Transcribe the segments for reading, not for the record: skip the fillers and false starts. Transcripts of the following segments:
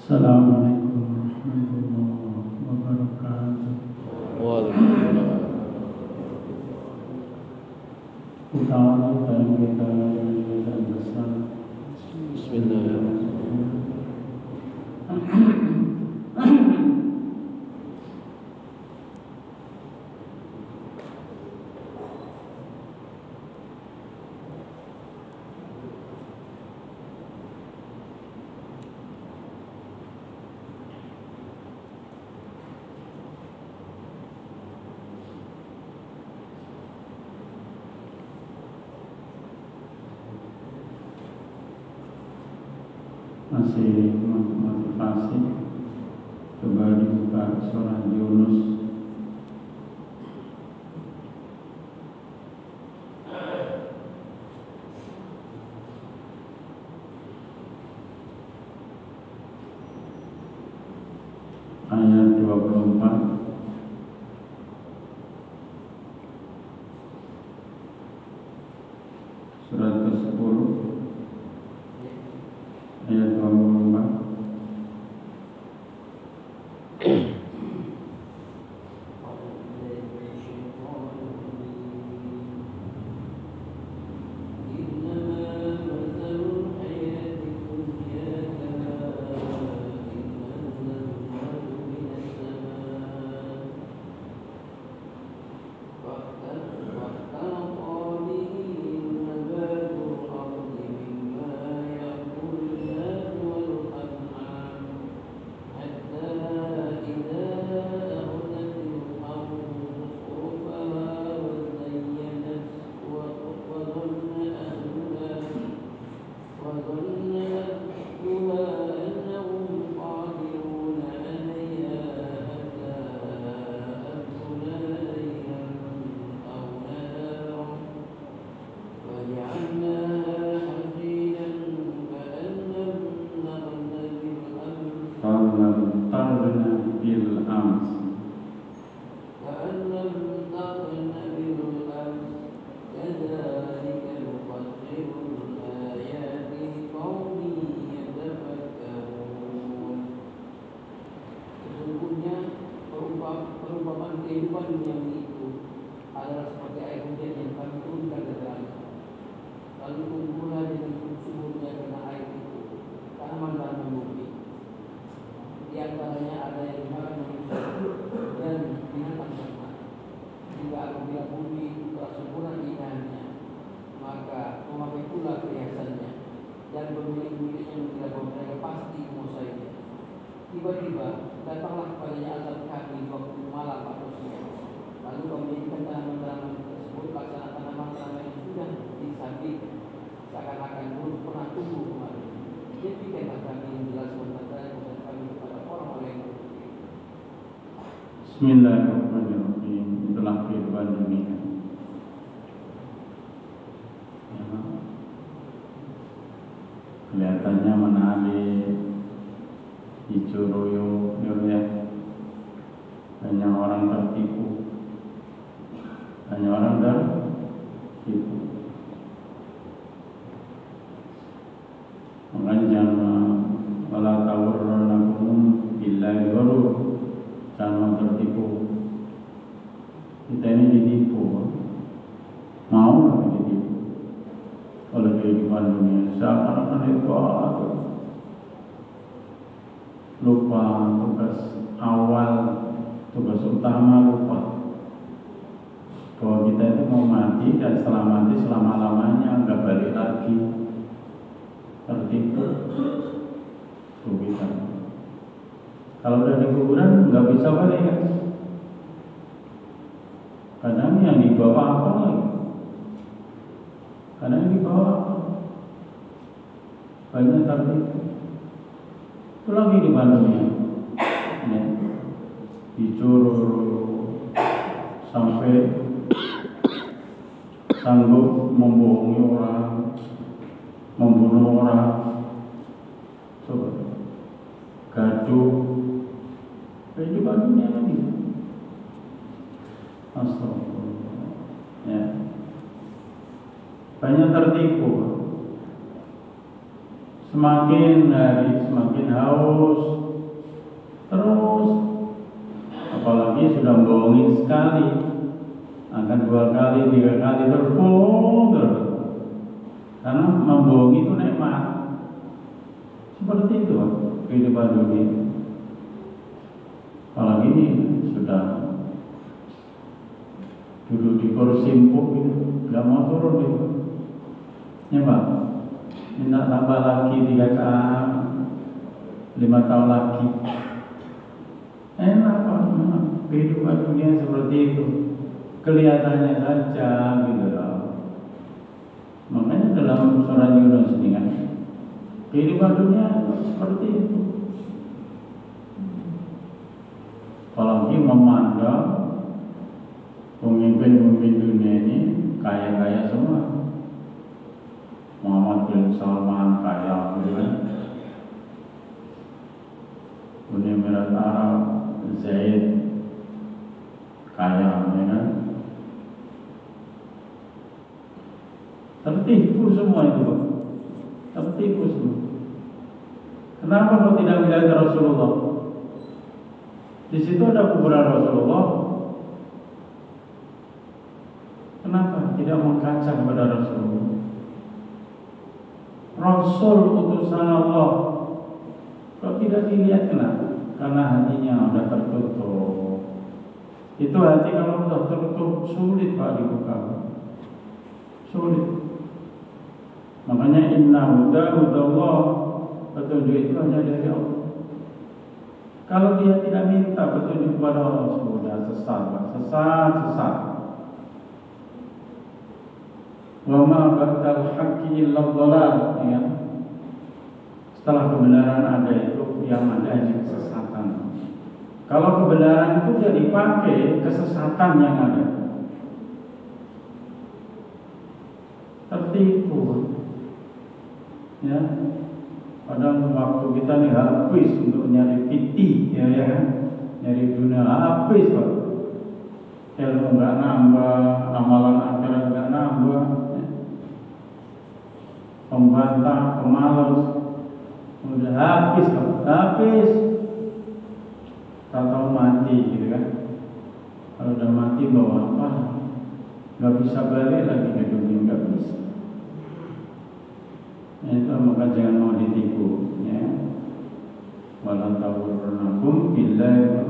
Assalamualaikum warahmatullahi wabarakatuh. Waalaikumsalam. Utama dan kita yang besar. Bismillahirrahmanirrahim. Masih motivasi, coba dibuka surat Yunus ayat 24. Surat ke-10 ayat 24. Tiba-tiba datanglah kepadanya azab kami waktu malam atau siang. Lalu kami menjadikan tanaman tersebut laksana tanaman-tanaman yang sudah disabit, seakan-akan belum pernah tumbuh kembali. Demikianlah kami menjelaskan tanda-tanda kami kepada orang-orang yang beriman. Bismillahirrahmanirrahim. Itulah kehidupan dunia. Kelihatannya menarik, hijau royo, ya. Banyak orang tertipu. Makanya jangan wala tawurranakum billahi gharur. Jangan tertipu. Kita ini ditipu. Mau ditipu oleh kehidupan dunia. Seakan-akan hebat, lupa tugas awal, tugas utama lupa bahwa kita itu mau mati dan setelah mati selama-lamanya nggak balik lagi. Tertipu tuh kita. Kalau udah di kuburan nggak bisa balik kan? Kadang yang dibawa apa lagi? Kadang yang dibawa apa? Banyak tertipu. Itu lagi di Bandungnya, ya. Dicurur sampai sanggup membohongi orang, membunuh orang, coba gaduh, di Bandungnya lagi. Astagfirullah, ya. Banyak tertipu. Semakin hari semakin haus, Terus apalagi sudah bohongin sekali, akan 2 kali, 3 kali terus bohong terus. Karena membohongi itu nikmat. Seperti itu kehidupan dunia. Apalagi ini sudah duduk di kursi empuk gitu, nggak mau turun gitu. Ya Pak, minta tambah lagi 3 tahun, 5 tahun lagi. Enak Pak, kehidupan dunia seperti itu. Kelihatannya saja gitu loh. Makanya dalam surah Yunus ini kan, kehidupan dunia seperti itu. Apalagi memandang pemimpin-pemimpin dunia ini kaya-kaya semua. Muhammad bin Salman kaya gitu kan, Uni Emirat Arab, Zaid kaya ya kan. Tertipu semua itu Pak, tertipu semua. Kenapa kau tidak melihat Rasulullah? Di situ ada kuburan Rasulullah. Kenapa tidak mengkaca kepada Rasulullah? Rasul utusan Allah, kok tidak dilihat kenapa? Karena hatinya sudah tertutup. Itu hati kalau sudah tertutup sulit Pak dibuka, sulit. Makanya inna hudallah, petunjuk itu hanya dari Allah. Kalau dia tidak minta petunjuk kepada Allah, sudah sesat. Wa ma ba'dal haqqi illa dhalal, ya. Setelah kebenaran ada itu yang ada hanya kesesatan. Kalau kebenaran itu tidak dipakai, kesesatan yang ada. Tertipu. Ya. Padahal waktu kita nih habis untuk nyari piti, ya kan? Nyari dunia habis Pak. Ilmu nggak nambah, amalan akhirat nggak nambah, ya. Pembantah, pemalas, udah habis Pak, habis. Tahu mati gitu kan? Kalau udah mati bawa apa? Nggak bisa balik lagi ke dunia, nggak bisa. Itu maka jangan mau ditipu, ya. Walau tawurnakum billahi,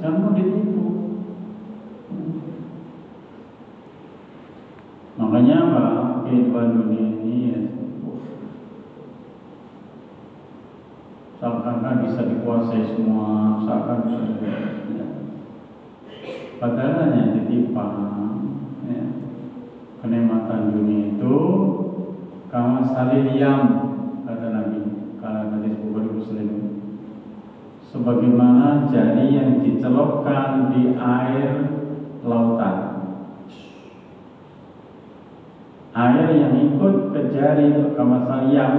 jangan mau ditipu. Makanya apa? Kehidupan dunia ini ya, seakan-akan bisa dikuasai semua, seakan-akan ya. Padahal hanya titipan, ya. Kenikmatan dunia itu kama saliyam, kata Nabi, kalau hadis Bukhari Muslim, sebagaimana jari yang dicelupkan di air lautan. Air yang ikut ke jari kama saliyam,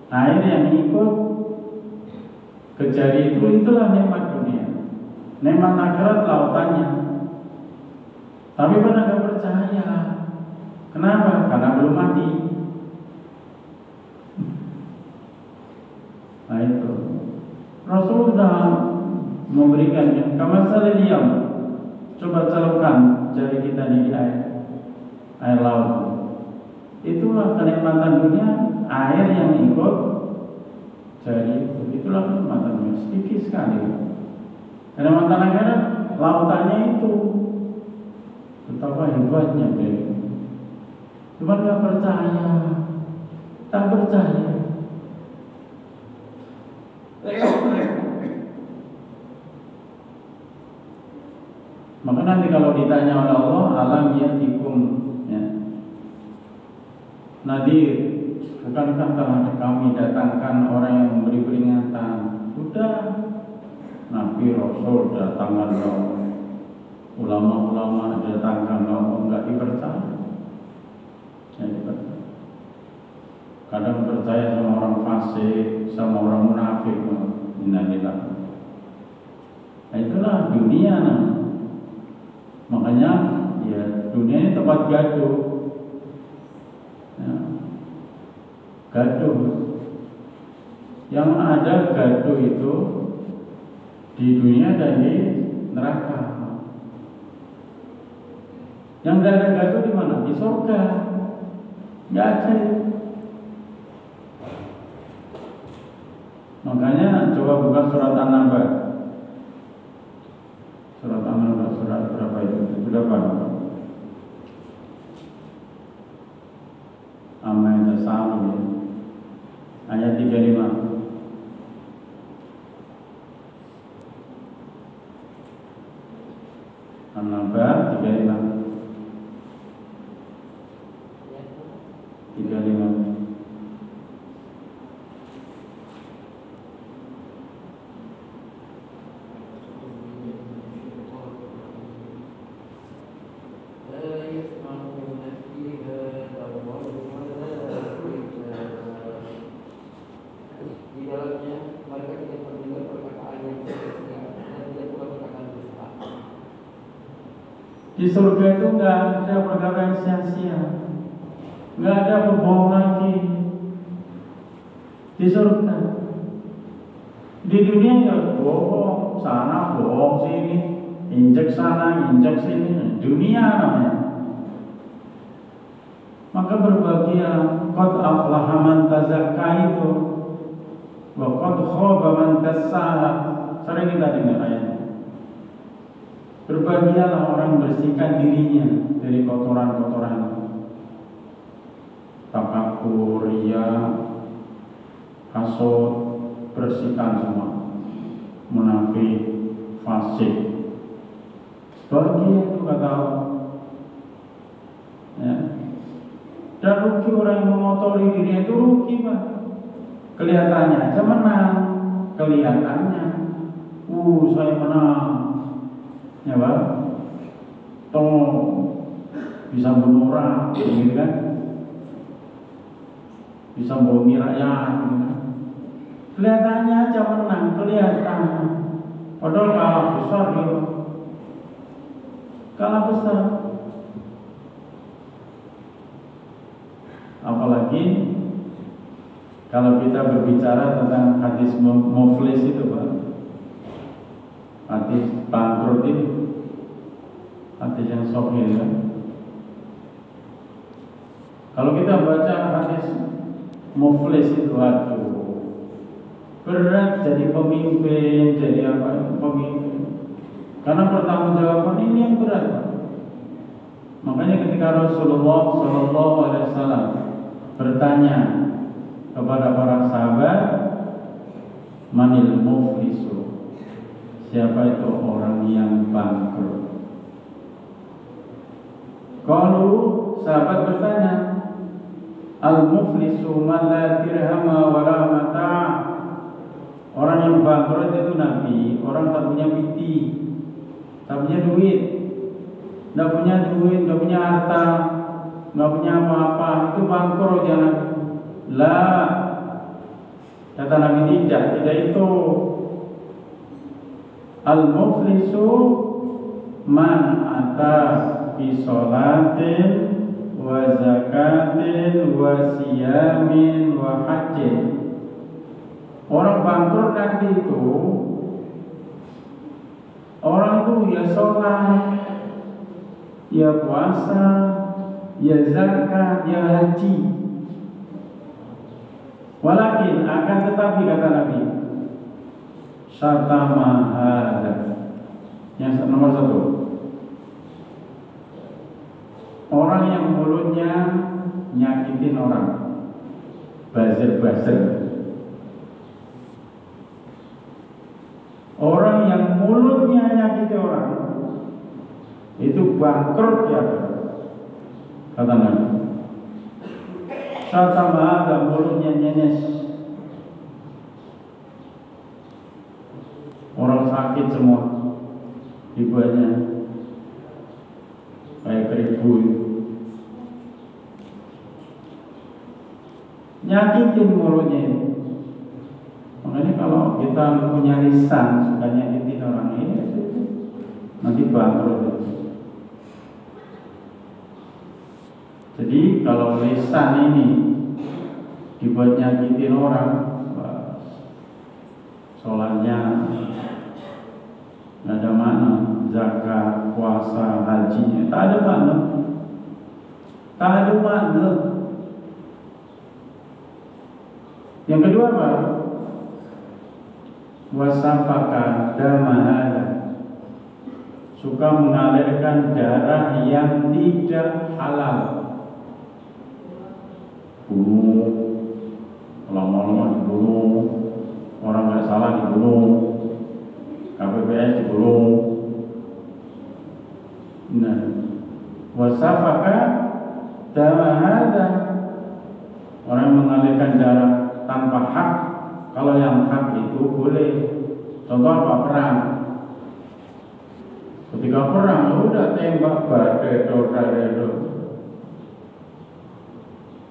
air yang ikut ke jari itu, itulah nikmat dunia. Nikmat akhirat lautannya. Tapi pada nggak percaya. Kenapa? Karena belum mati. Nah itu Rasul sudah memberikannya. Kamasaliyam, coba celupkan jari kita di air laut. Itulah kenikmatan dunia, air yang ikut jari itu. Itulah kenikmatan dunia, sedikit sekali. Kenikmatan akhirat lautannya itu. Betapa hebatnya beliau. Cuma nggak percaya, tak percaya. Maka nanti kalau ditanya oleh Allah, alam yatikum, ya, nadir, bukankah telah kami datangkan orang yang memberi peringatan? Sudah, Nabi Rasul datangkan Allah, ulama-ulama datangkan Allah, enggak dipercaya. Kadang percaya sama orang fasik, sama orang munafik, innalillah. Nah itulah dunia. Makanya ya dunia ini tempat gaduh, ya. Gaduh. Yang ada gaduh itu di dunia dan di neraka. Yang tidak ada gaduh di mana? Di surga. Nggak ada. Makanya coba buka surat An-Naba. Surat An-Naba, surat berapa itu? Sudah berapa? Amma yatasaalun, ayat 35. An-Naba 35. 35. Di surga itu nggak ada perkataan sia-sia, nggak ada berbohong lagi. Di surga, di dunia ya bohong sana, bohong sini, injek sana, injek sini, dunia namanya. Maka berbahagia, qad aflaha man tazakka itu, wa qad khaba man dassaha. Sering kita dengar ayat. Berbahagialah orang bersihkan dirinya dari kotoran-kotoran takabur, riya, hasud, bersihkan semua, munafik, fasik. Bahagia itu kata Allah. Ya. Dan rugi orang yang mengotori dirinya itu rugi, Pak. Kelihatannya aja menang, kelihatannya, saya menang. Ya Pak, toh bisa bunuh orang, gitu kan? Bisa bohongi rakyat, gitu kan? Kelihatannya aja menang, kelihatan. Padahal kalah besar gitu, kalah besar. Apalagi kalau kita berbicara tentang hadis muflis itu, Pak. Hadis bangkrut itu, hadis yang sahih ya. Kalau kita baca hadis muflis itu, aduh, berat jadi pemimpin, jadi apa? Pemimpin. Karena pertanggungjawaban ini yang berat. Makanya ketika Rasulullah SAW bertanya kepada para sahabat, manil muflisu, siapa itu orang yang bangkrut? Kalau sahabat bertanya, al-muflisu man la dirhama wa la mata'. Orang yang bangkrut itu Nabi, orang tak punya piti, tak punya duit, tak punya harta, tak punya apa-apa, itu bangkrut ya Nabi. Lah, kata Nabi tidak itu. Al-muflisu man atas fi sholatin wa zakatin wa siyamin wa hajjin. Orang bangkrut nanti itu, orang itu ya sholat, ya puasa, ya zakat, ya haji. Walakin akan tetapi kata Nabi, syatama hada. Yang nomor 1, orang yang mulutnya nyakitin orang, buzzer. Orang yang mulutnya nyakiti orang itu bangkrut ya, kata Nabi. Syatama hada, mulutnya nyenyes. Orang sakit semua dibuatnya kayak keribu, nyakitin mulutnya ini. Makanya kalau kita punya lisan suka nyakitin orang ini, nanti bangkrut. Jadi kalau lisan ini dibuat nyakitin orang, sholatnya nggak ada makna. Zakat, puasa, hajinya, tak ada makna. Tak ada makna. Yang kedua apa? Wasafaka damahada, suka mengalirkan darah yang tidak halal. Bunuh, lama-lama dibunuh, orang nggak salah dibunuh, KPPS dibunuh. Nah, wasafaka damahada, orang mengalirkan darah tanpa hak. Kalau yang hak itu boleh. Contoh apa? Perang. Ketika perang, udah tembak badai,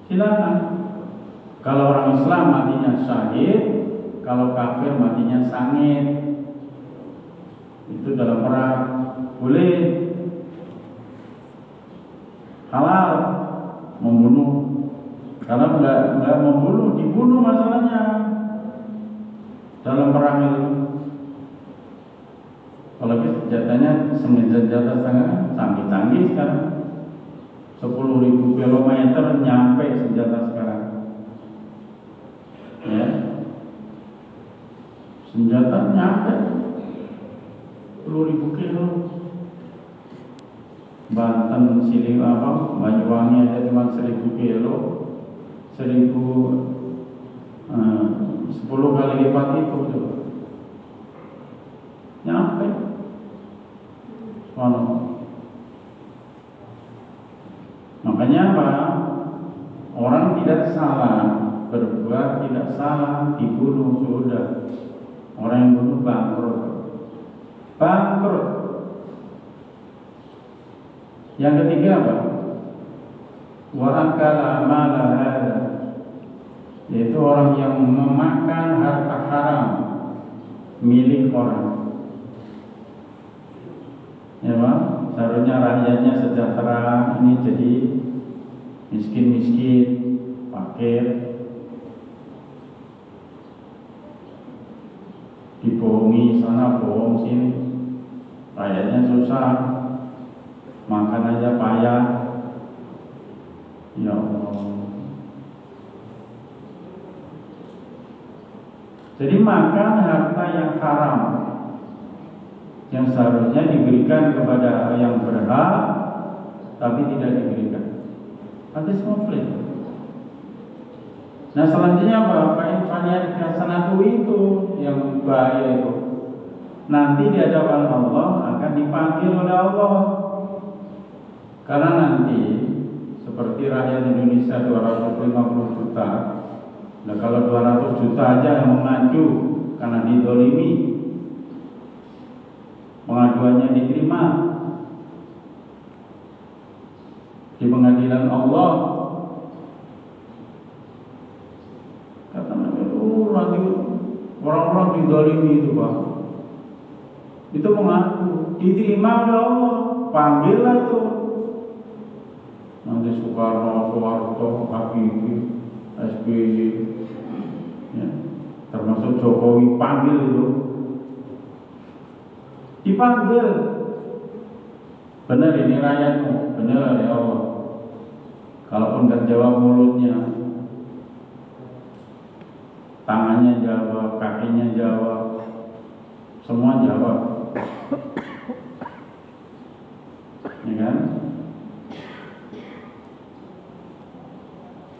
silakan. Kalau orang Islam matinya syahid, kalau kafir matinya sangit. Itu dalam perang boleh. Halal membunuh. Karena nggak membunuh, dibunuh masalahnya dalam perang itu. Apalagi senjatanya senjata sangat canggih-canggih sekarang. 10.000 kilometer nyampe senjata sekarang. Ya, senjata nyampe 10.000 kilo. Banten, Siling apa, Banyuwangi aja cuma 1.000 kilo. 10 kali lipat itu tuh. Nyampe. Makanya apa? Orang tidak salah berbuat, tidak salah dibunuh, sudah. Orang yang bunuh bangkrut. Bangkrut. Yang ketiga apa? Wa akala mala hada, yaitu orang yang memakan harta haram milik orang. Ya Pak, seharusnya rakyatnya sejahtera, ini jadi miskin-miskin, fakir, dibohongi sana, bohong sini, rakyatnya susah, makan aja payah. Ya Allah. Jadi makan harta yang haram yang seharusnya diberikan kepada yang berhak, tapi tidak diberikan. Hadis konflik. Nah selanjutnya apa? Fa'in hasanatu itu yang bahaya itu. Nanti di hadapan Allah akan dipanggil oleh Allah. Karena nanti seperti rakyat Indonesia 250 juta. Nah kalau 200 juta aja yang mengadu karena dizalimi, pengaduannya diterima di pengadilan Allah, kata Nabi, nanti orang-orang dizalimi itu Pak, itu mengadu, diterima oleh Allah, panggillah itu. Nanti Soekarno, Soeharto, Habibie, SBY, ya, termasuk Jokowi, panggil itu, dipanggil. Benar ini rakyatmu, benar ya Allah. Kalaupun nggak jawab mulutnya, tangannya jawab, kakinya jawab, semua jawab, ya kan?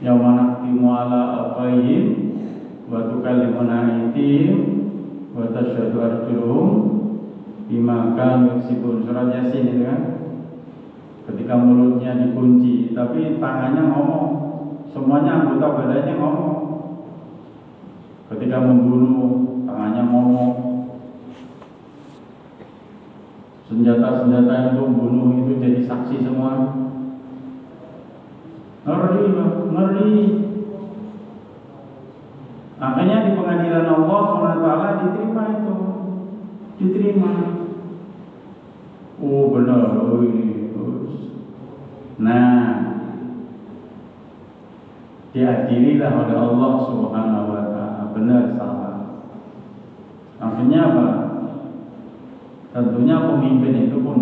Yaumana timu ala al-qayyim wa tukallimuna aydihim wa tasyhadu arjuluhum bima kanu yaksibun. Surat Yasin itu kan. Ketika mulutnya dikunci tapi tangannya ngomong, semuanya anggota badannya ngomong. Ketika membunuh, tangannya ngomong. Senjata-senjata itu membunuh itu jadi saksi semua. Ngeri, ngeri. Makanya di pengadilan Allah SWT diterima itu, diterima. Oh benar, oh ini. Nah, diadililah oleh Allah Subhanahu Wa Taala, benar salah. Akhirnya apa? Tentunya pemimpin itu pun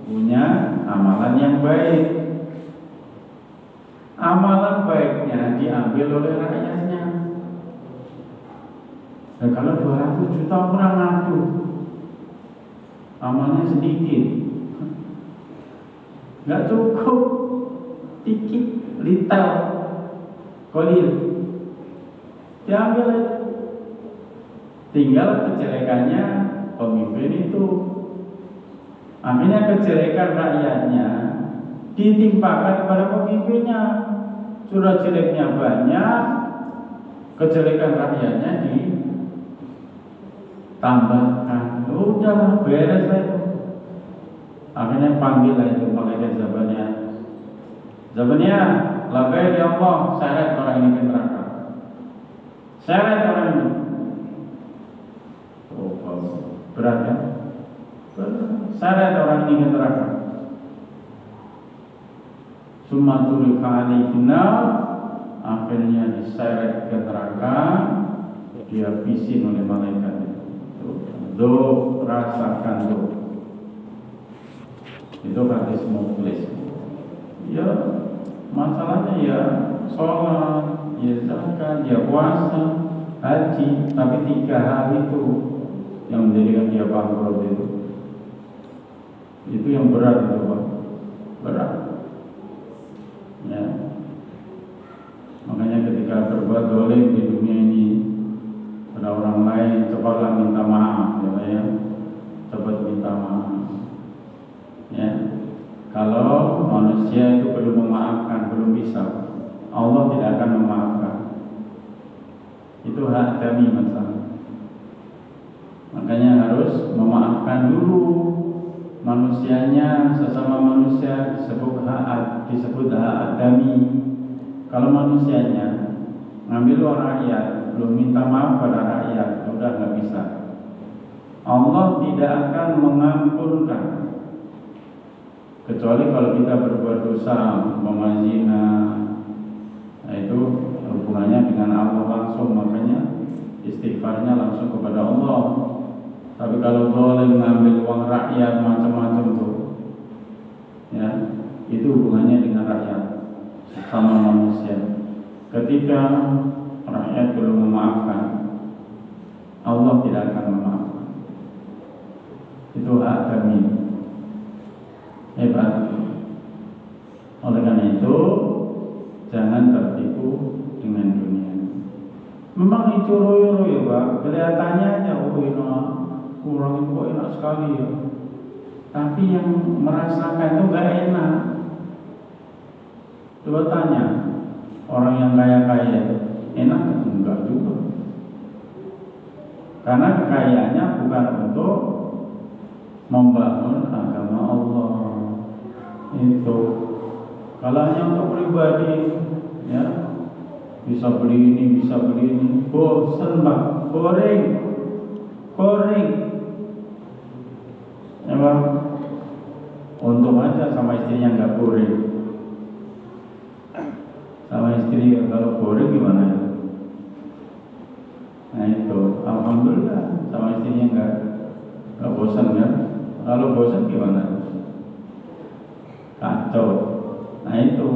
punya amalan yang baik. Amalan baiknya diambil oleh rakyatnya. Dan kalau 200 juta orang ngadu, amalnya sedikit, nggak cukup, dikit, little, kolil, diambil aja. Tinggal kejelekannya pemimpin itu. Akhirnya kejelekan rakyatnya ditimpakan kepada pemimpinnya. Sudah jeleknya banyak, kejelekan rakyatnya ditambahkan. Udah beres lah itu. Akhirnya panggil lah itu malaikat Zabania. Zabania, labbaik ya Allah, seret orang ini ke neraka. Seret orang ini. Oh, berat kan? Seret orang ini ke neraka. Sumatul khalifna, akhirnya diseret ke neraka, dihabisin oleh malaikat itu. Do, rasakan do. Itu hadis muflis. Ya, masalahnya ya sholat, ya zakat, ya puasa, haji, tapi 3 hal itu yang menjadikan dia bangkrut itu. Itu yang berat itu, Pak. Berat. Ya. Makanya ketika berbuat dolim di dunia ini pada orang lain, cepatlah minta maaf, ya. Cepat minta maaf. Ya. Kalau manusia itu belum memaafkan, belum bisa, Allah tidak akan memaafkan. Itu hak kami masalah. Makanya harus memaafkan dulu manusianya, sesama manusia disebut hak adami. Kalau manusianya ngambil uang rakyat, belum minta maaf pada rakyat, udah nggak bisa. Allah tidak akan mengampunkan kecuali kalau kita berbuat dosa, memazina. Nah, itu hubungannya dengan Allah langsung, makanya istighfarnya langsung kepada Allah. Tapi kalau boleh mengambil uang rakyat macam-macam tuh, ya, itu hubungannya dengan rakyat sama manusia. Ketika rakyat belum memaafkan, Allah tidak akan memaafkan. Itu hak kami. Hebat. Oleh karena itu, jangan tertipu dengan dunia. Memang itu royo-royo, Pak. Kelihatannya aja, oh ini kurang itu kok enak sekali ya. Tapi yang merasakan itu gak enak. Coba tanya orang yang kaya-kaya, enak enggak juga. Karena kekayaannya bukan untuk membangun agama Allah. Itu kalau hanya untuk pribadi, ya, bisa beli ini, bisa beli ini, bosan Pak, goreng, emang untung aja sama istrinya nggak goreng. Sama istri kalau goreng gimana ya? Nah itu, alhamdulillah sama istrinya nggak bosan kan? Kalau bosan gimana? Kacau. Nah itu.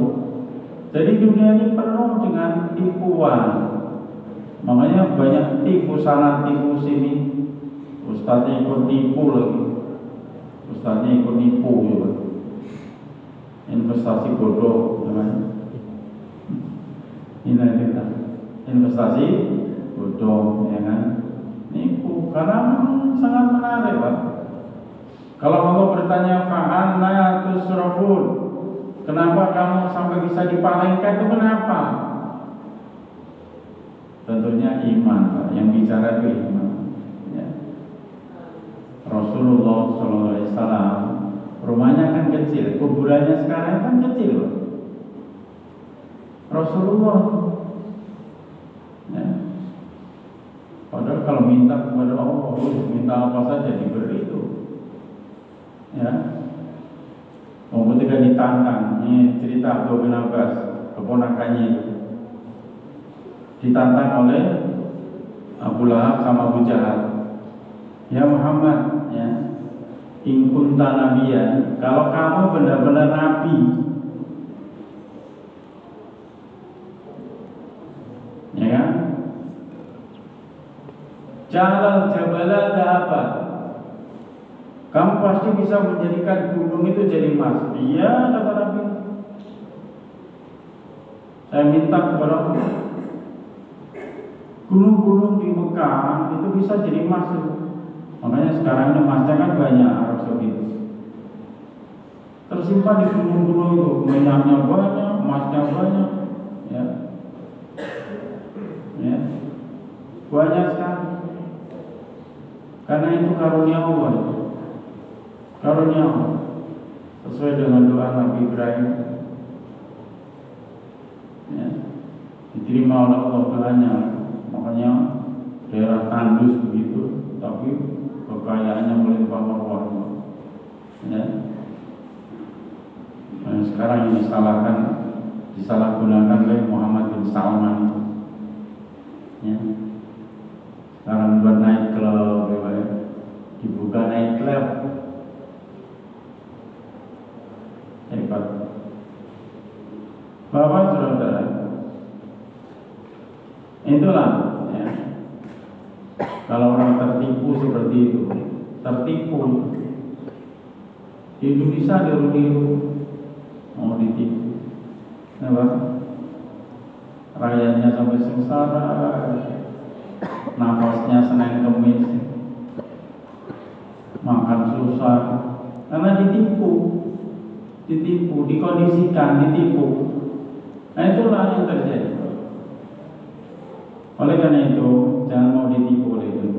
Jadi dunia ini penuh dengan tipuan. Makanya banyak tipu sana tipu sini. Ustadznya ikut tipu lagi. Ustadznya ikut tipu juga. Investasi bodoh, namanya. Ini kita investasi bodoh, ya kan? Nipu karena sangat menarik, Pak. Kalau Allah bertanya fa'anna tusrafun, kenapa kamu sampai bisa dipalingkan, itu kenapa? Tentunya iman, Pak. Yang bicara itu iman, ya. Rasulullah SAW rumahnya kan kecil, kuburannya sekarang kan kecil, Pak. Rasulullah, ya. Padahal kalau minta kepada Allah, minta apa saja diberi itu, ya. Ketika ditantang, ini cerita Abdul bin Abbas, keponakannya itu, ditantang oleh Abu Lahab sama Abu Jahal. Ya Muhammad, ya, in kunta nabiyan, kalau kamu benar-benar nabi, ya kan? Jalal jabala dahaban, kamu pasti bisa menjadikan gunung itu jadi emas. Iya, kata Nabi. Saya minta kepada gunung-gunung di Mekah itu bisa jadi emas. Makanya sekarang ini emasnya kan banyak, Arab Saudi tersimpan di gunung-gunung itu, minyaknya banyak, emasnya banyak, ya, ya, banyak sekali. Karena itu karunia Allah, karunia Allah, sesuai dengan doa Nabi Ibrahim, ya, diterima oleh Allah doanya. Makanya daerah tandus begitu, tapi kekayaannya melimpah ruah, ya. Nah, sekarang ini disalahgunakan oleh Muhammad bin Salman, ya. Sekarang buat naik klub, ya, dibuka naik klub, hebat. Bapak saudara, itulah, ya. Kalau orang tertipu seperti itu, tertipu di Indonesia diru-diru, mau ditipu, apa? Rakyatnya sampai sengsara, nafasnya Senin Kemis, makan susah, karena ditipu, dikondisikan, ditipu. Nah itulah yang terjadi. Oleh karena itu, jangan mau ditipu oleh itu.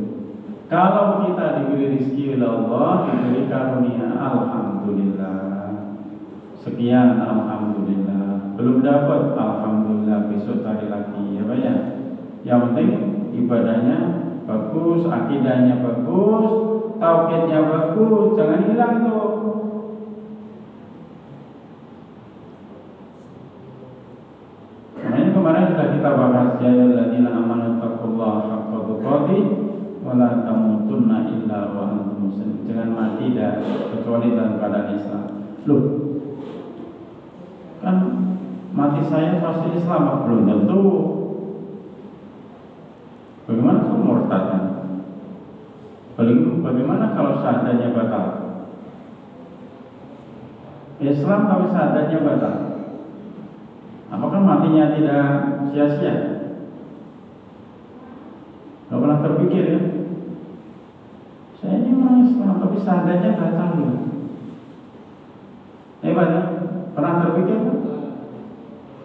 Kalau kita diberi rezeki oleh Allah, diberi karunia, alhamdulillah. Sekian, alhamdulillah. Belum dapat, alhamdulillah. Besok cari lagi, ya Pak ya. Yang penting ibadahnya bagus, akidahnya bagus, tauhidnya bagus, jangan hilang itu. Makanya kemarin sudah kita bahas, ya alladzina amanu taqullaha haqqa tuqatih wa la tamutunna illa wa antum muslimun. Jangan mati kecuali dalam keadaan Islam. Loh, kan mati saya pasti Islam, belum tentu. Bagaimana kalau murtad kan? Bagaimana kalau syahadanya batal? Islam kalau syahadanya batal, apakah matinya tidak sia-sia? Gak pernah terpikir ya? Saya ini orang Islam tapi syahadanya batal ya? Hebat ya? Pernah terpikir?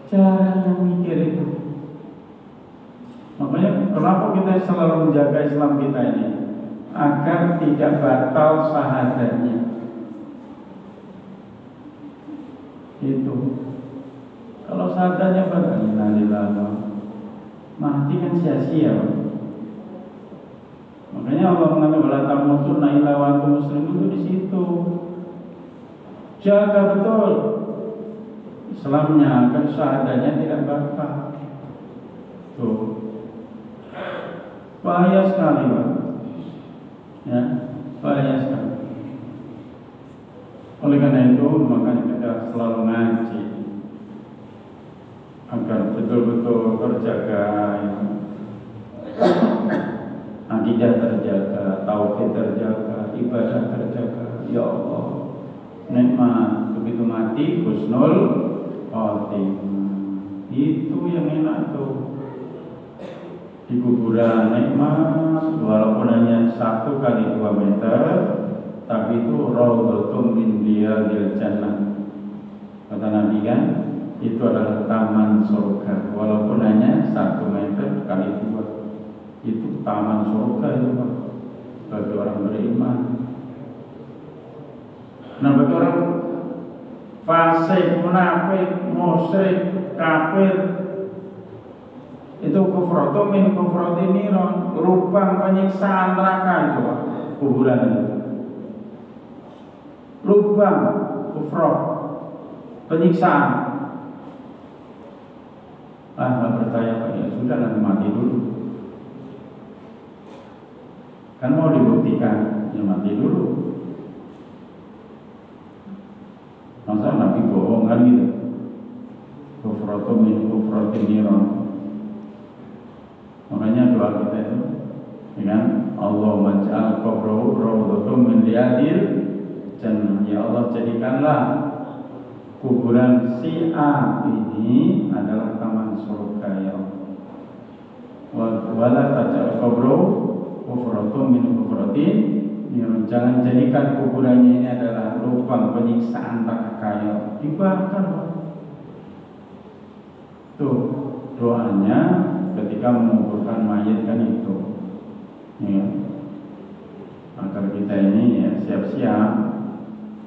Jarang yang mikir itu. Makanya kenapa kita selalu menjaga Islam kita ini, agar tidak batal syahadatnya. Itu. Kalau syahadatnya batal, innalillahi, mati kan sia-sia. Makanya Allah mengatakan wala tamutunna illa wa antum muslimun, itu di situ. Jaga betul Islamnya agar syahadatnya tidak batal. Tuh. Bahaya sekali, Pak. Ya, bahaya sekali. Oleh karena itu, makanya kita selalu ngaji agar betul-betul terjaga, ya. Akidah terjaga, tauhid terjaga, ibadah terjaga. Ya Allah, nikmat begitu mati husnul khotimah. Itu yang enak tuh. Di kuburan nikmat, walaupun hanya 1 kali 2 meter, tapi itu raudhatun min riyadil jannah. Kata Nabi kan, itu adalah taman surga, walaupun hanya 1 meter kali 2. Itu taman surga itu Pak, bagi orang beriman. Nah, bagi orang fasik, munafik, musyrik, kafir, itu kufratu min kufrati niron, lubang penyiksaan neraka itu Pak, kuburan itu. Lubang kufrat, penyiksaan. Nggak percaya Pak, ya sudah, nanti mati dulu. Kan mau dibuktikan, ya mati dulu. Masa Nabi bohong kan gitu. Kufratum min kufratin niron. Makanya doa kita itu dengan Allah maj'al qabrahu rawdatum min riyadil jannah. Ya Allah, jadikanlah kuburan si A ini adalah taman surga ya Allah. Wala taj'al qabrahu kufratum min kufratin niron. Jangan jadikan kuburannya ini adalah lubang penyiksaan neraka ya Allah. Dibakar. Tuh doanya ketika menguburkan mayat kan itu ya. Agar kita ini ya siap-siap,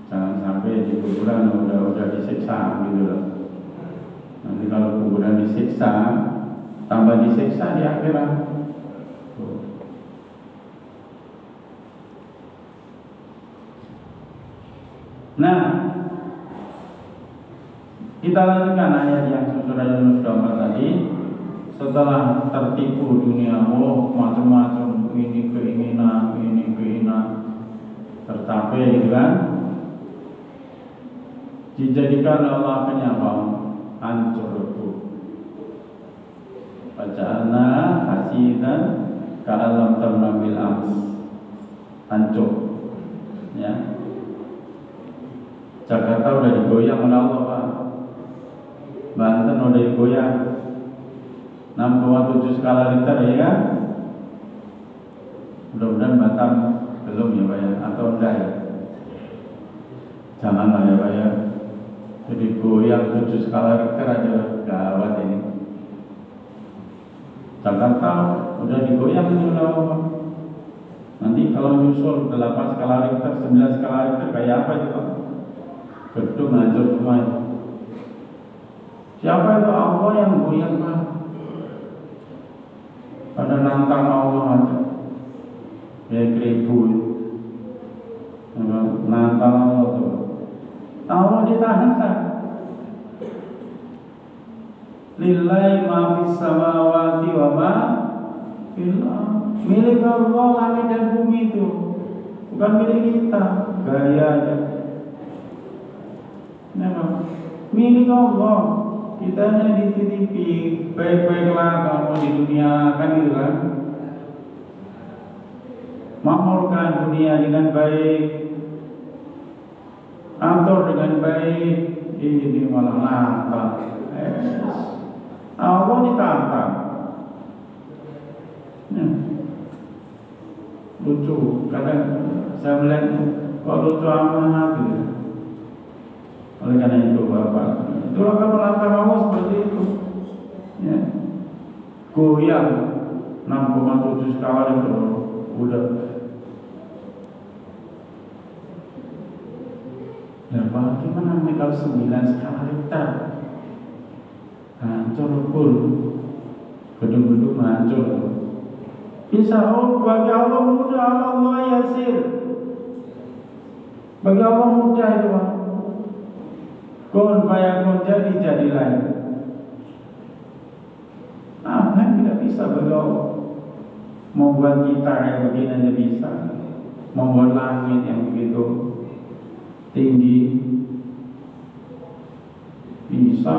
jangan sampai di kuburan udah disiksa gitu loh. Nanti kalau kuburan disiksa, tambah disiksa di akhirat. Nah, kita lanjutkan ayat yang surah Yunus 24 tadi. Setelah tertipu dunia, macam-macam ini keinginan, tercapai gitu kan, dijadikan Allah penyapa, hancur itu. Bacaan hasidan ka'alam ternabil ams, hancur. Ya, Jakarta udah digoyang oleh Allah Pak. Banten udah digoyang 6,7 skala Richter ya kan? Mudah-mudahan Batam belum ya Pak ya, atau enggak ya? Janganlah ya Pak ya. Jadi goyang 7 skala Richter aja gawat ini. Jakarta udah digoyang ini oleh Allah. Nanti kalau nyusul 8 skala Richter, 9 skala Richter kayak apa itu Pak? Gedung hancur semua itu. Siapa itu? Allah yang goyang Pak. Pada nantang Allah aja. Ya keribu nantang Allah tuh. Allah ditahan kan. Lillahi ma fis samawati wa ma fil ardh. Milik Allah langit dan bumi itu. Bukan milik kita. Gaya aja. Nah, milik Allah. Kita hanya dititipi, baik-baiklah kamu di dunia kan gitu kan. Makmurkan dunia dengan baik, atur dengan baik. Ini malah nantang. Allah ditantang. Lucu, kadang saya melihat kok lucu amat gitu. Oleh karena itu Bapak, itulah kan menantang Allah seperti itu ya. Goyang 6,7 skala itu udah. Ya bagaimana nih kalau 9 skala Richter hancur pun, gedung-gedung hancur. Bisa bagi Allah mudah, Allah yasir. Bagi Allah mudah itu Pak. Kun fayakun, jadilah. Apa yang tidak bisa bagi Allah? Membuat kita yang begini aja bisa. Membuat langit yang begitu tinggi bisa.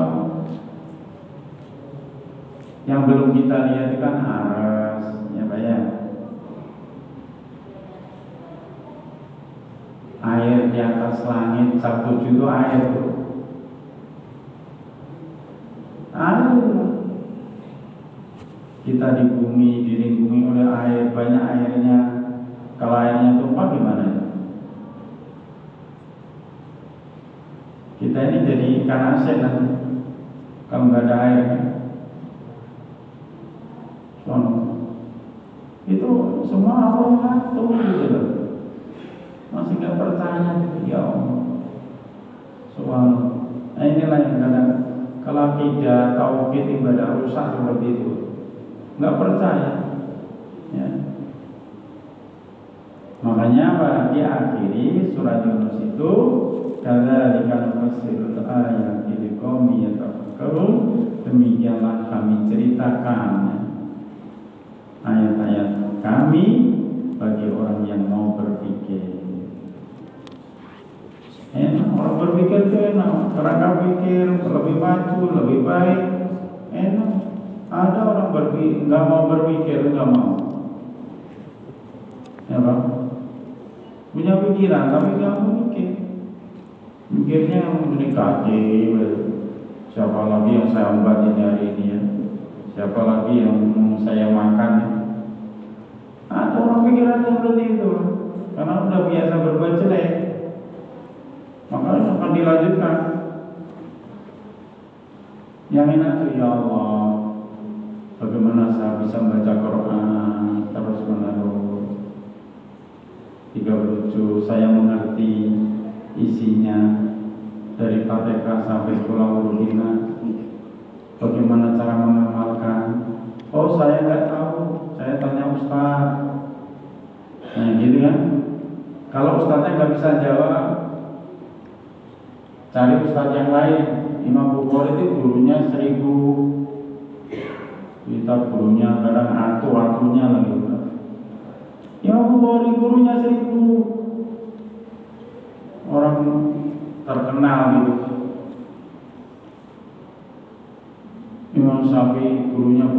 Yang belum kita lihat itu kan aras, ya Pak ya. Air di atas langit 1 juta air tuh. Kita di bumi, dilingkungi oleh air, banyak airnya. Kalau airnya tumpah gimana? Kita ini jadi ikan asin nanti kalau nggak ada air kan. Itu semua Allah yang ngatur gitu loh. Masih nggak percaya gitu ya Allah. Soal, nah inilah yang kadang kalau tidak tauhid ibadah rusak seperti itu, nggak percaya, ya. Makanya apa? Diakhiri surat Yunus itu kadzalika nufassirul ayati liqaumin yatafakkarun. Demikianlah kami ceritakan ayat-ayat kami bagi orang yang mau berpikir. Enak, orang berpikir itu enak. Kerangka pikir lebih maju, lebih baik, enak. Ada orang berpikir nggak mau berpikir, nggak mau. Ya Pak, punya pikiran tapi nggak mau mikir. Mikirnya mendekati. Siapa lagi yang saya obat ini hari ini ya? Siapa lagi yang saya makan ya? Ada orang pikiran seperti itu. Karena udah biasa berbuat jelek, makanya akan dilanjutkan. Yang enak tuh ya Allah, bagaimana saya bisa membaca Quran terus menerus 37, saya mengerti isinya dari Fatihah sampai Qul bagaimana cara mengamalkan. Oh saya nggak tahu, saya tanya Ustaz. Nah gitu kan. Kalau Ustaznya nggak bisa jawab, cari Ustaz yang lain. Imam Bukhari itu gurunya 1000, kita gurunya kadang atunya lagi. Imam Bukhari gurunya 1000, orang terkenal gitu. Imam Syafi'i gurunya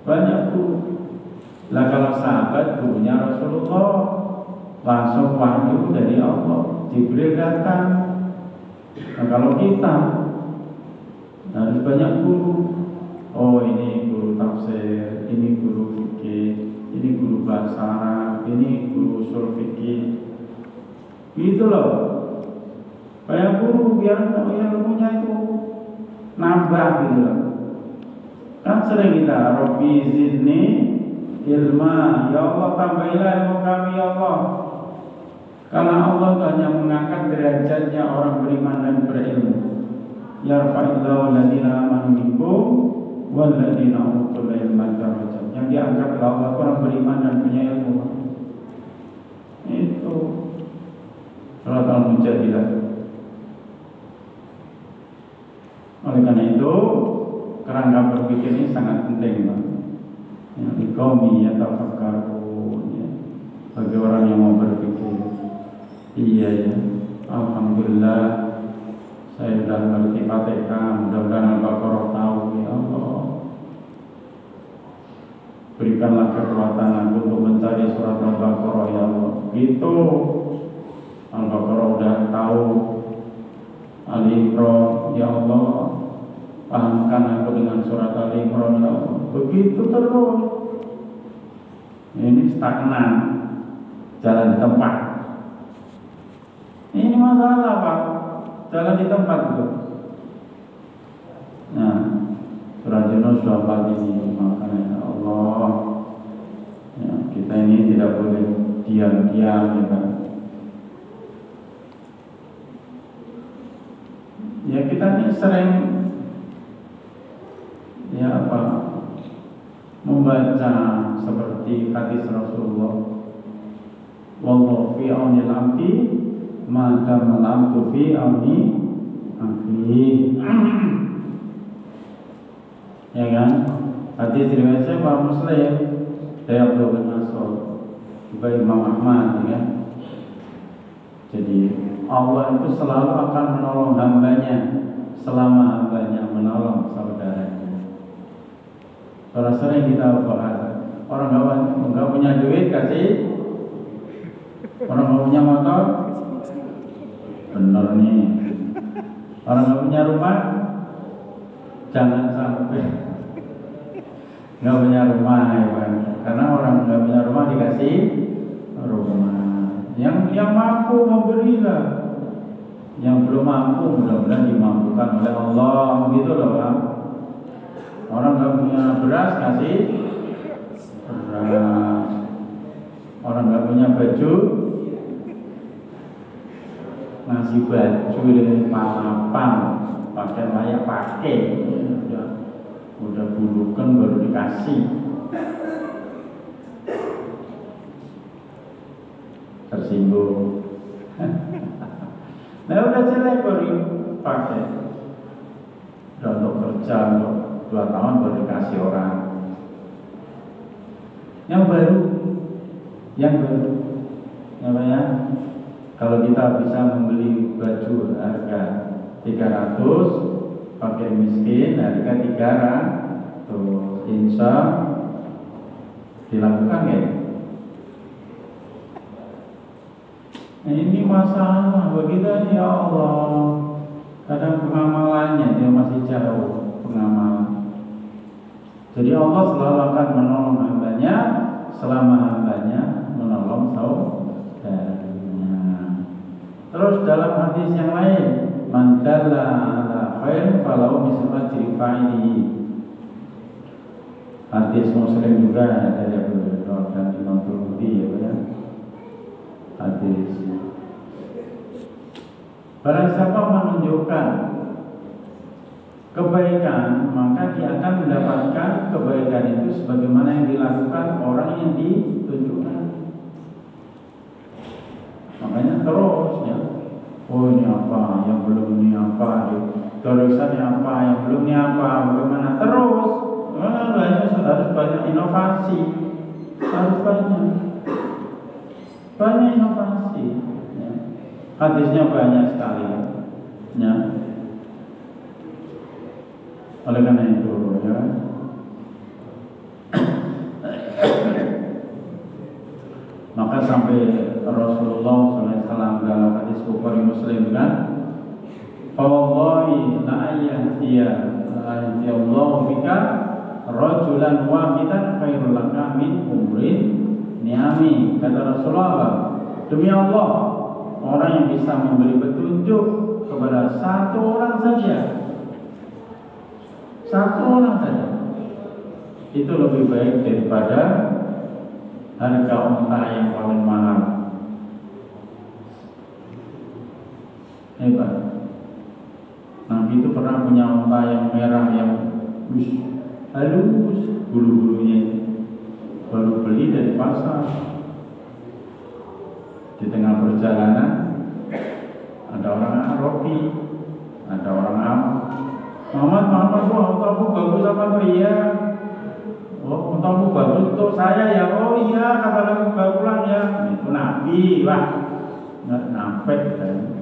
banyak guru. Lah kalau sahabat gurunya Rasulullah, langsung wahyu dari Allah, Jibril datang. Nah kalau kita harus banyak guru. Oh ini guru tafsir, ini guru fikih, ini guru bahasa Arab, ini guru ushul fikih. Gitu loh. Banyak guru biar ilmunya itu nambah gitu loh. Kan sering kita Rabbi zidni ilma, ya Allah tambahilah ilmu kami ya Allah. Karena Allah hanya mengangkat derajatnya orang beriman dan berilmu. Yarfa'illahu alladziina aamanu minkum walladziina utul ilma darajat. Yang diangkat oleh Allah orang beriman dan punya ilmu. Itu surat Al-Mujadilah. Oleh karena itu kerangka berpikir ini sangat penting, Pak. Ya, liqaumi yatafakkarun, ya. Bagi orang yang mau berpikir. Iya ya, alhamdulillah saya sudah mengerti Fatihah, mudah-mudahan Al-Baqarah tahu ya Allah. Berikanlah kekuatan aku untuk mencari surat Al-Baqarah ya Allah. Gitu. Al-Baqarah udah tahu, Ali Imran ya Allah, pahamkan aku dengan surat Ali Imran ya Allah. Begitu terus. Ini stagnan, jalan di tempat. Ini masalah Pak, jalan di tempat itu. Nah, surah Yunus sudah 4 ini, makanya Allah, ya, kita ini tidak boleh diam-diam ya kan. Ya kita ini sering ya apa membaca seperti hadis Rasulullah, wallahu fi aunil abdi maka malam fi auni akhi. Ya kan? Hadis riwayat Imam Muslim dari Abdullah bin Mas'ud, juga Imam Ahmad, ya kan? Jadi Allah itu selalu akan menolong hambanya selama hambanya menolong saudaranya. Kalau sering kita bahas, orang nggak punya duit kasih, orang nggak punya motor, bener nih. Orang nggak punya rumah, jangan sampai nggak punya rumah ya kan? Karena orang nggak punya rumah dikasih rumah. Yang mampu memberilah, yang belum mampu mudah-mudahan dimampukan oleh Allah, gitu loh Pak. Orang nggak punya beras kasih beras, orang nggak punya baju ngasih baju dari palapan, pakai layak pakai, udah bulukan baru dikasih. Tersinggung. Nah udah jelek baru pakai. Udah untuk kerja untuk 2 tahun baru dikasih orang. Yang baru, apa ya? Kalau kita bisa membeli baju harga 300, fakir miskin harga 300, insya dilakukan ya. Nah, ini masalah bagi kita ya Allah. Kadang pengamalannya dia masih jauh pengamalan. Jadi Allah selalu akan menolong hambanya selama hambanya menolong saudaranya. Terus dalam hadis yang lain, man dalla ala khair falahu mislu ajri fa'ilihi. Hadis Muslim juga dari Abu Hurairah dan Imam Tirmidzi ya. Hadis. Barang siapa menunjukkan kebaikan, maka dia akan mendapatkan kebaikan itu sebagaimana yang dilakukan orang yang ditunjukkan. Makanya terus ya. Oh ini apa, yang belum ini apa, terusannya apa, yang belum ini apa, bagaimana terus. Harus banyak inovasi, harus banyak inovasi. Ya. Hadisnya banyak sekali. Ya. Oleh karena itu, ya, maka sampai Rasulullah SAW dalam hadis Bukhari Muslim kan, "Wallahi la Allah bika rajulan wahidan khairul laka min umrin ni'ami." Kata Rasulullah, demi Allah, orang yang bisa memberi petunjuk kepada satu orang saja, itu lebih baik daripada harga unta yang paling mahal. Hebat. Nabi itu pernah punya unta yang merah yang halus bulu-bulunya, baru beli dari pasar. Di tengah perjalanan ada orang Arabi, ada orang Arab. Muhammad, untamu bagus apa tuh? Iya. Oh, untamu bagus untuk saya ya. Oh iya, kata lagi baru pulang ya. Itu Nabi, wah, nggak nampet kan.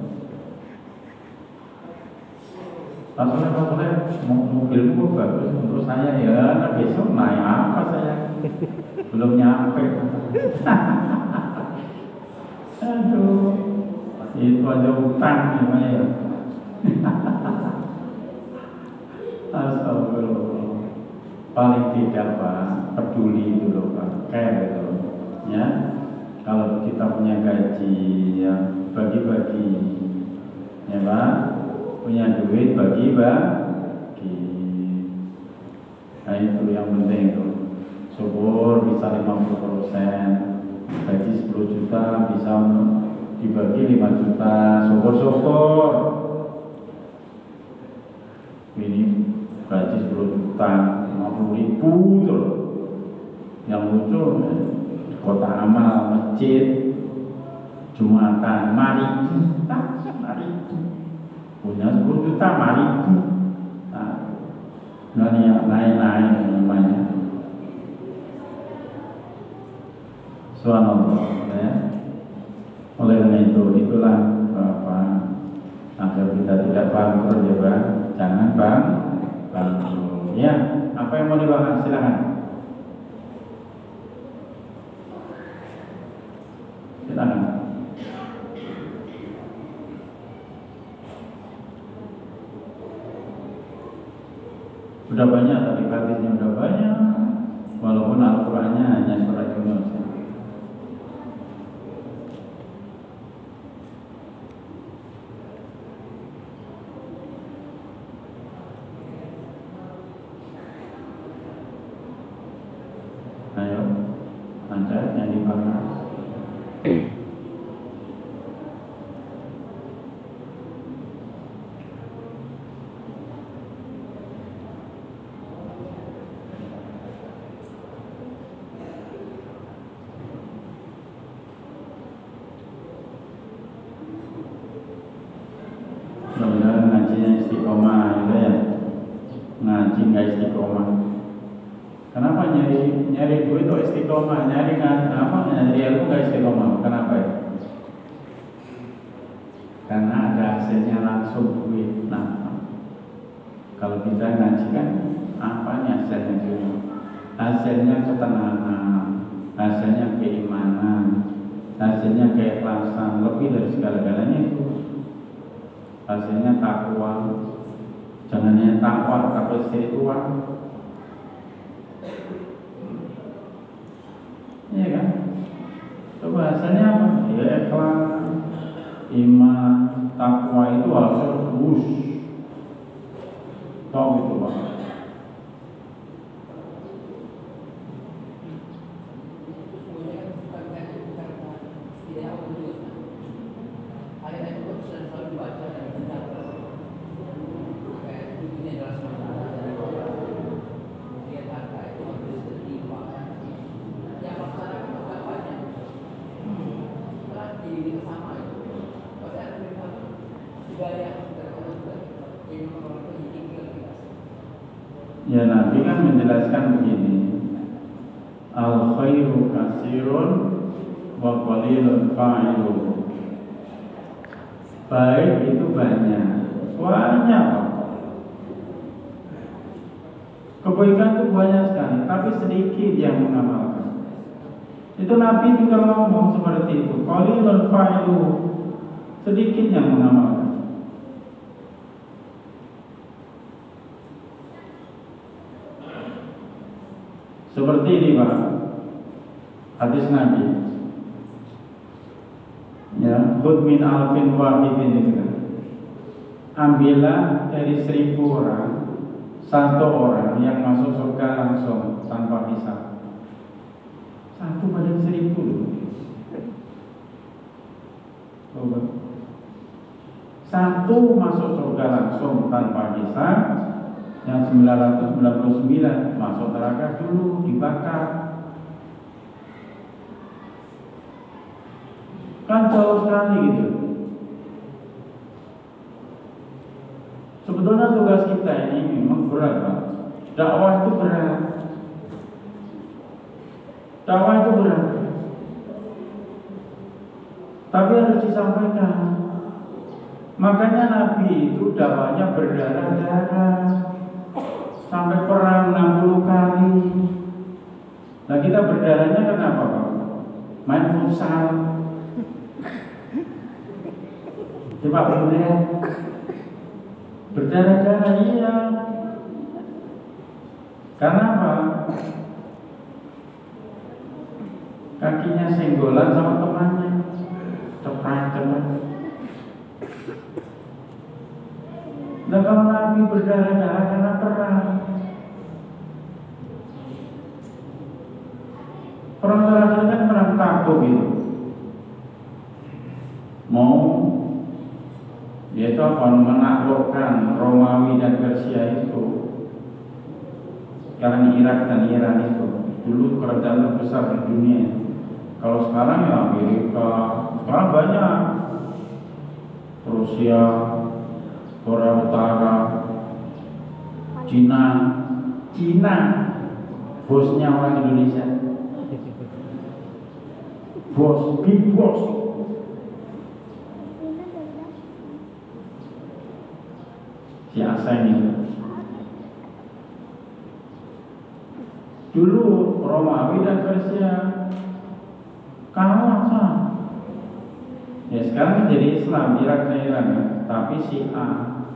Pasalnya mobilmu bagus untuk saya ya. Nah, besok naik apa saya? Belum nyampe. Aduh, itu aja utang namanya ya. Astagfirullah. Paling tidak Pak, peduli itu loh Pak, care itu ya. Kalau kita punya gaji ya bagi-bagi ya Pak, punya duit bagi-bagi. Nah itu yang penting tuh. Syukur bisa 50%, gaji 10 juta bisa dibagi 5 juta, syukur-syukur. Ini gaji 10 juta, 50.000 tuh. Yang lucu kota amal, masjid, Jumatan, mari punya 10 juta, mari nah ini yang naik-naik namanya. Subhanallah ya. Oleh karena itu, itulah Bapak, agar kita tidak bangkrut ya Bang. Jangan bangkrut ya. Apa yang mau dibahas? Silakan. Silakan. Sudah banyak tadi hadisnya, sudah banyak. Walaupun Al-Qur'annya hanya surat Yunus. Ayo, lanjut yang dibahas. Mudah-mudahan ngajinya istiqomah gitu ya. Ngaji nggak istiqomah. Kenapa nyari duit itu istiqomah, nyari ilmu nggak istiqomah? Kenapa ya? langsung duit. Nah, kalau kita ngaji kan apa nih hasilnya dulu? Hasilnya ketenangan, hasilnya keimanan, hasilnya keikhlasan, lebih dari segala-galanya itu. Hasilnya takwa, jangan hanya takwa tapi spiritual. Iya kan? Coba hasilnya apa? Ya ikhlas, iman, takwa itu harus terus. Tahu itu Pak? Ya Nabi kan menjelaskan begini, al khairu katsirun wa qalilun fa'iluhu. Baik itu banyak Kok. Kebaikan itu banyak sekali, tapi sedikit yang mengamalkan. Itu Nabi juga ngomong seperti itu, qalilun fa'iluhu, sedikit yang mengamalkan. Seperti ini Pak, hadis Nabi. Ya, khudh min alfin wahidin itu. Ambillah dari 1000 orang 1 orang yang masuk surga langsung tanpa hisab. 1 banding 1000 loh. Coba. 1 masuk surga langsung tanpa hisab. Yang 999 masuk neraka dulu, dibakar. Kan jauh sekali gitu. Sebetulnya tugas kita ini memang berat Pak. Dakwah itu berat. Dakwah itu berat. Tapi harus disampaikan. Makanya Nabi itu dakwahnya berdarah-darah. Sampai perang 60 kali. Nah kita berdarahnya kenapa Pak? Main futsal. Coba boleh. Berdarah-darah iya. Karena apa? Kakinya senggolan sama temannya. Cepat-cepat. Nah kalau Nabi berdarah-darah karena perang. Perang terakhir kan perang Tabuk gitu. Mau yaitu apa? Menaklukkan Romawi dan Persia itu. Sekarang Irak dan Iran itu dulu kerajaan terbesar di dunia. Kalau sekarang ya Amerika. Sekarang banyak. Rusia, Korea Utara, Cina, bosnya orang Indonesia, big boss. Si Aseng itu. Dulu Romawi dan Persia kalah apa? Ya sekarang jadi Islam, Irak dan Iran, tapi Syiah.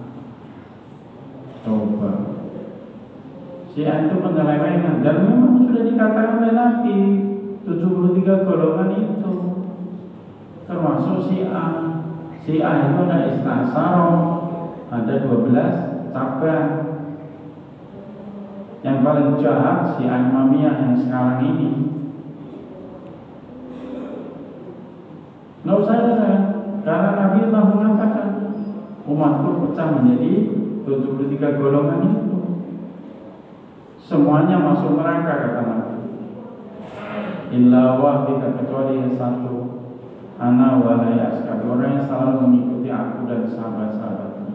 Coba. Syiah itu penyelewengan dan memang sudah dikatakan oleh Nabi 73 golongan itu termasuk Syiah. Syiah itu ada Isna Asyarah, ada 12 cabang. Yang paling jahat Syiah Imamiyah yang sekarang ini. Nggak usah karena Nabi telah mengatakan umatku pecah menjadi 73 golongan itu. Semuanya masuk neraka kata Nabi. Illa wahida, kecuali yang satu. Ana wa la yasqad, orang yang selalu mengikuti aku dan sahabat-sahabatku.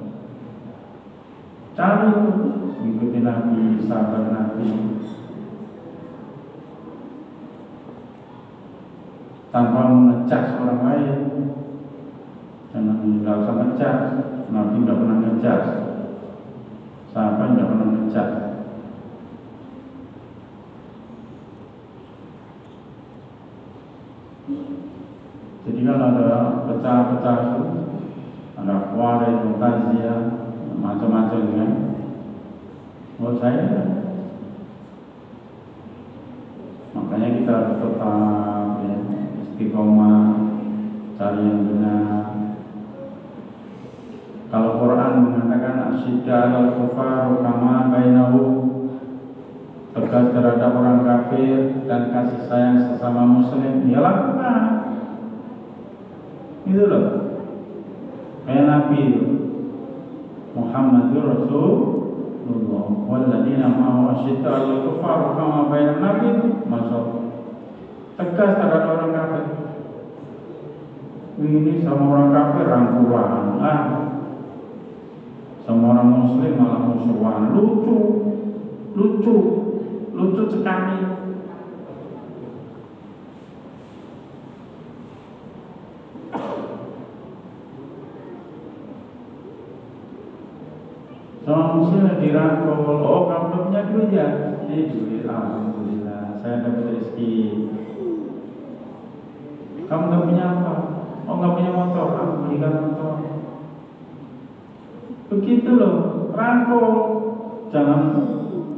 Cari mengikuti Nabi, sahabat Nabi. Tanpa mengecas orang lain. Jangan nggak usah ngecas, Nabi tidak pernah ngecas, sahabat tidak pernah ngecas. Jadi kalau ada pecah-pecah itu, ada kuare, mutazia, macam-macam kan. Menurut saya, makanya kita harus tetap ya, istiqomah, cari yang benar. Kalau Quran mengatakan asyidda al-kufar kama bainahum, tegas terhadap orang kafir dan kasih sayang sesama muslim, ya lakukan. Itu loh, kayak Nabi itu Muhammadur Rasulullah walladzina ma'ahu asyidda al-kufar kama bainahum. Nabi itu masuk tegas terhadap orang kafir. Ini sama orang kafir rangkulan, sama orang muslim malah musuhan. Lucu sekali. Sama muslim dirangkul. Oh, kamu punya duit ya? Ini duit, alhamdulillah, saya dapat rezeki. Kamu gak punya apa? Oh, gak punya motor, aku belikan motor. Begitu loh, rangkul. Jangan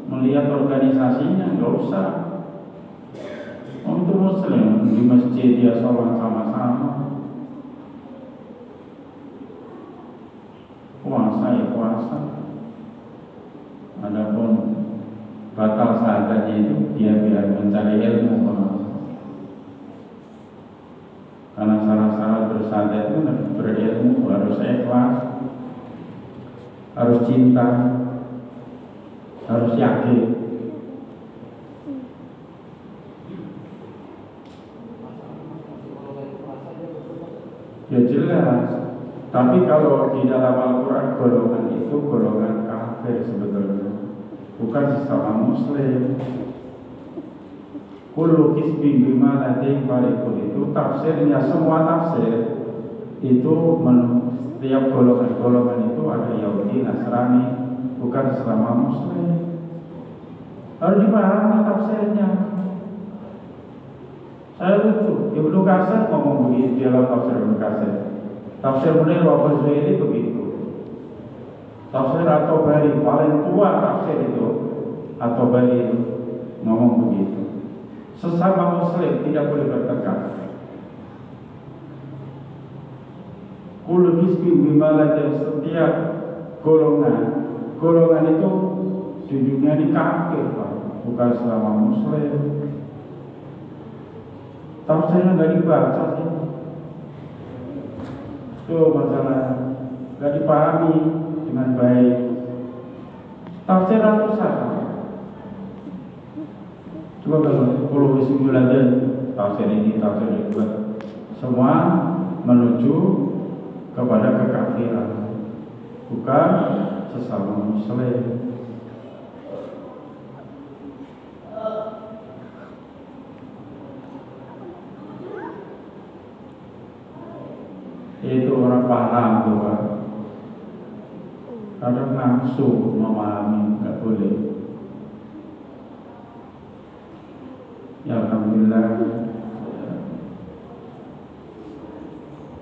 melihat organisasinya, nggak usah. Untuk muslim di masjid dia sholat sama-sama, puasa ya puasa. Adapun batal syahadatnya itu dia biar mencari ilmu. Karena syarat-syarat bersyahadat itu berilmu, harus ikhlas, harus cinta, harus yakin. Ya jelas. Tapi kalau di dalam Al-Quran golongan itu golongan kafir sebetulnya, bukan sesama muslim. Kullu kisbin bima ladayhim farihun, itu tafsirnya, semua tafsir itu setiap golongan itu ada Yahudi, Nasrani, bukan sesama muslim. Harus dipahami tafsirnya. Saya lucu, Ibnu Katsir ngomong begitu dalam tafsir Ibnu Katsir. Tafsir Munir wa Ghazali begitu. Tafsir At-Tabari paling tua tafsir itu, At-Tabari ngomong begitu. Sesama muslim tidak boleh bertengkar. Kullu hizbin bima ladayhim, setiap golongan itu di dunia ini kafir, bukan selama muslim. Tafsirnya nggak dibaca sih. Itu masalah, nggak dipahami dengan baik. Tafsir ratusan. Coba kalau kesimpulan tafsir ini, tafsir itu, semua menuju kepada kekafiran, bukan sesama muslim. Itu orang paham tuh, Pak. Kadang nafsu memahami, nggak boleh. Ya alhamdulillah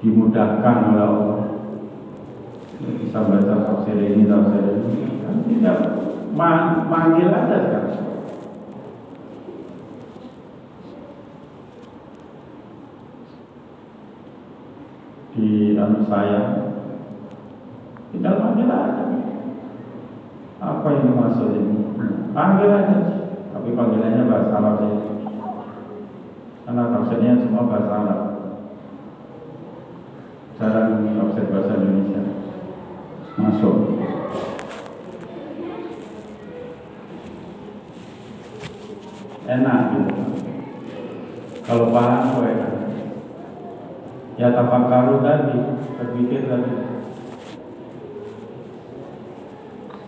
dimudahkan oleh Allah, bisa baca tafsir ini, kan tidak manggil aja kan. Di saya tidak panggil aja. Apa yang dimaksud ini? Panggil aja, tapi panggilannya bahasa Arab saja. Karena tafsirnya semua bahasa Arab, jarang tafsir bahasa Indonesia masuk. Enak gitu. Kalau paham kok enak. Ya tafakkaru tadi, berpikir tadi.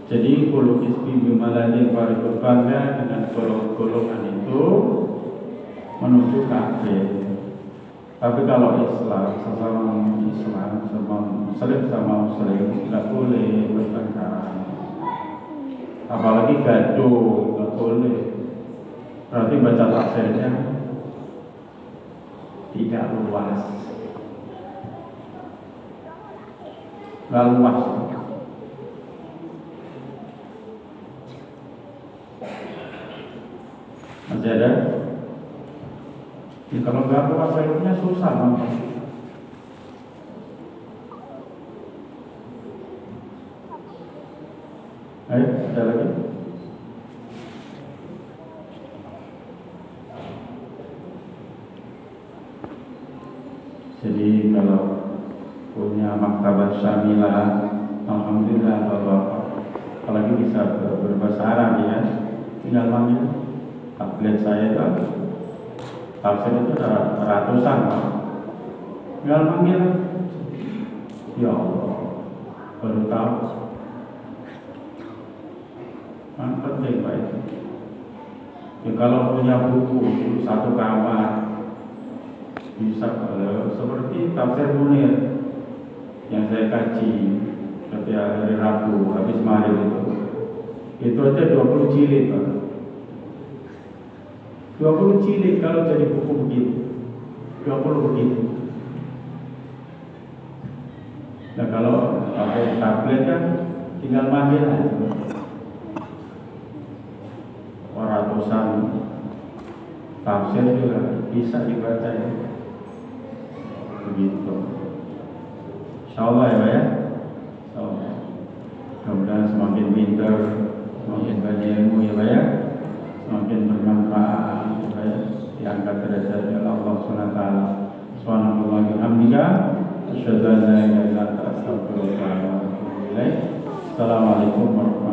Jadi kullu hizbin bima ladayhim farihun, bangga dengan golongan itu menuju kafir. Tapi kalau Islam, sesama Islam, sama Muslim sama Muslim nggak boleh bertengkar. Apalagi gaduh, nggak boleh. Berarti baca tafsirnya tidak luas, nggak luas. Masih ada? Ya, kalau nggak luas ilmunya susah nampak. Ayo, ada lagi? Jadi kalau punya maktabat syamilah, alhamdulillah Bapak, apalagi bisa berbahasa Arab ya, tinggal panggil. Tablet saya itu tafsir itu ada ratusan, Pak. Tinggal panggil. Ya Allah, baru tahu. Kan penting Pak itu. Ya, kalau punya buku satu kamar bisa seperti tafsir Munir yang saya kaji setiap hari Rabu habis maghrib itu aja 20 jilid Pak. 20 jilid kalau jadi buku begitu, 20 begitu. Nah kalau pakai tablet kan tinggal manggil aja. Ratusan tafsir juga bisa dibaca ya. Begitu. Insyaallah ya Pak ya. Insyaallah. Mudah-mudahan semakin pintar, semakin banyak ilmu ya Pak ya. Semakin bermanfaat ya Pak ya. Diangkat derajatnya Allah SWT. Subhanallah wa bihamdika asyhadu an la ilaha illa anta astaghfiruka wa atubu ilaik. Assalamualaikum warahmatullahi wabarakatuh.